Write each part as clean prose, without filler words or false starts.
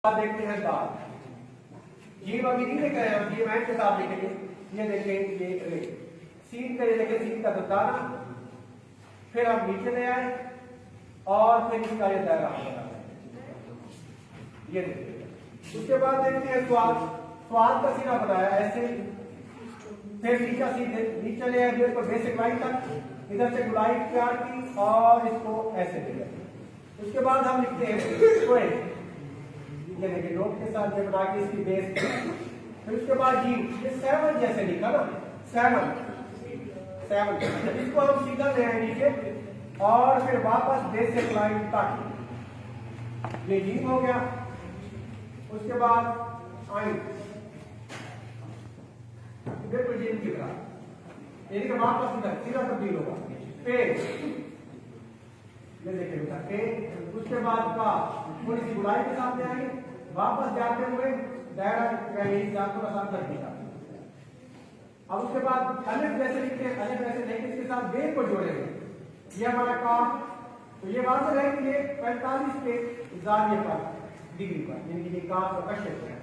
देखते हैं दाल। जीव अभी नहीं देख रहे हैं, जीव एंड के साथ देखेंगे। ये देखें, ये रे सीड का, ये देखें सीड का दाना, फिर हम नीचे ले आए और फिर इसका ये दायरा ये देखिए। उसके बाद देखते हैं स्वाद। स्वाद का सीधा बताया ऐसे, फिर नीचा सीधे नीचे ले आए पर बेसिक लाइन तक, इधर से गुलाई तैयार की और इसको ऐसे ले गए। उसके बाद हम लिखते हैं ये देखिए नोट के साथ ये बना के इसकी बेस। फिर उसके बाद जी ये 7 जैसे लिखा ना, 7 इसको हम सीधा ले आए नीचे और फिर वापस बेसिक लाइन तक, ये जी हो गया। उसके बाद आई बिल्कुल जी की तरह ये वापस इधर सीधा तब्दील होगा पे, ये देखिए बेटा पे। उसके बाद का थोड़ी सी गुलाई के साथ ले आएंगे, वापस जाते हुए दायरा थोड़ा सा अंदर दिखा। अब उसके बाद अलिफ जैसे लिखते हैं, अलिफ जैसे लेके इसके साथ बेर को जोड़ेंगे, ये हमारा काम। तो ये बात है कि ये 45 के जाविये पर डिग्री पर, यानी कि ये काम का कशक कहते हैं,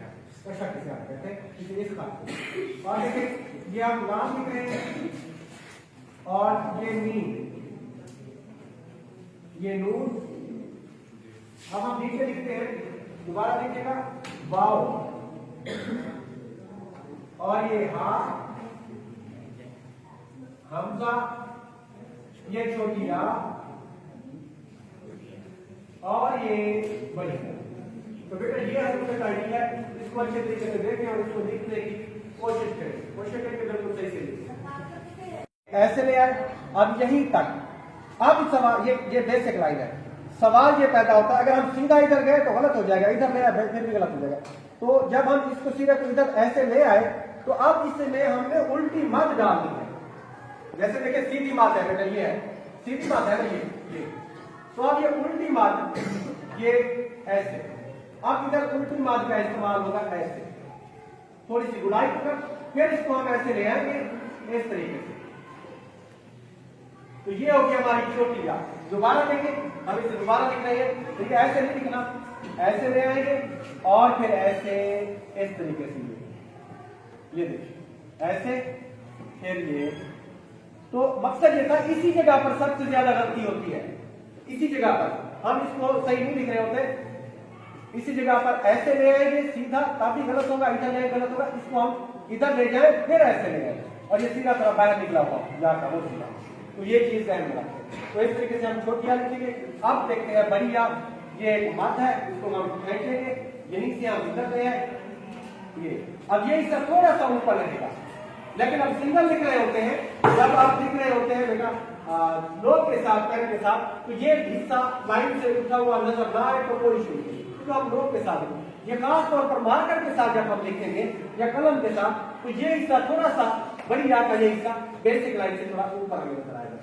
कशक किसे आप कहते हैं, इसे इस खास। और देखिए ये आप लाम लिख रहे हैं और ये मीन, ये नून। अब हम नीचे लिखते हैं, दोबारा देखिएगा वाव और ये हा, हमजा, ये छोटी या और ये बड़ी। तो बेटा ये हमें आइडिया है, इसको अच्छे तरीके से देखें और इसको लिखने की कोशिश करें, कोशिश करके बिल्कुल सही से लिखें। ऐसे ले आए अब यहीं तक। अब सवाल ये बेसिक लाइन है, सवाल ये पैदा होता है अगर हम सीधा इधर गए तो गलत हो जाएगा, इधर ले आए फिर भी गलत हो जाएगा। तो जब हम इसको सीधा इधर ऐसे ले आए तो अब इसमें हमने उल्टी मत डालनी है। जैसे देखिए सीधी बात है बेटा, ये है सीधी बात है ना, ये तो अब ये उल्टी मत, ये ऐसे। अब इधर उल्टी मत का इस्तेमाल होगा ऐसे, थोड़ी सी गुलाई कर, फिर इसको हम ऐसे ले आएंगे इस तरीके से। तो ये हो गया हमारी छोटी या। दोबारा देंगे, हम इसे दोबारा लिख रहे हैं, ठीक है, ऐसे नहीं लिखना, ऐसे ले आएंगे और फिर ऐसे इस तरीके से ये देखिए ऐसे, फिर ये। तो मकसद ये था, इसी जगह पर सबसे ज्यादा गलती होती है, इसी जगह पर हम इसको सही नहीं लिख रहे होते। इसी जगह पर ऐसे ले आएंगे सीधा, तभी गलत होगा, इधर ले गलत होगा, इसको हम इधर ले जाए फिर ऐसे ले आए और ये सीधा तरफ बाहर निकला हुआ जाता वो सीधा। तो ये चीज ध्यान में रखें। तो इस तरीके से हम छोटी या लिखेंगे। अब देखते हैं बड़ी या, ये एक मत है, इसको हम खींच लेंगे, यहीं से हम इधर ले आए ये। अब ये इसका थोड़ा सा ऊपर लगेगा, लेकिन अब सिंगल लिख रहे होते हैं, जब आप लिख रहे होते हैं बेटा लोग के साथ, पेन के साथ, तो ये हिस्सा लाइन से उठा हुआ नजर ना आए तो कोई इशू नहीं, तो हम लोग के साथ ये खास तौर पर मार्कर के साथ जब हम लिखेंगे या कलम के साथ, तो ये हिस्सा थोड़ा सा बड़ी या का ये हिस्सा बेसिक लाइन से थोड़ा ऊपर नजर आएगा।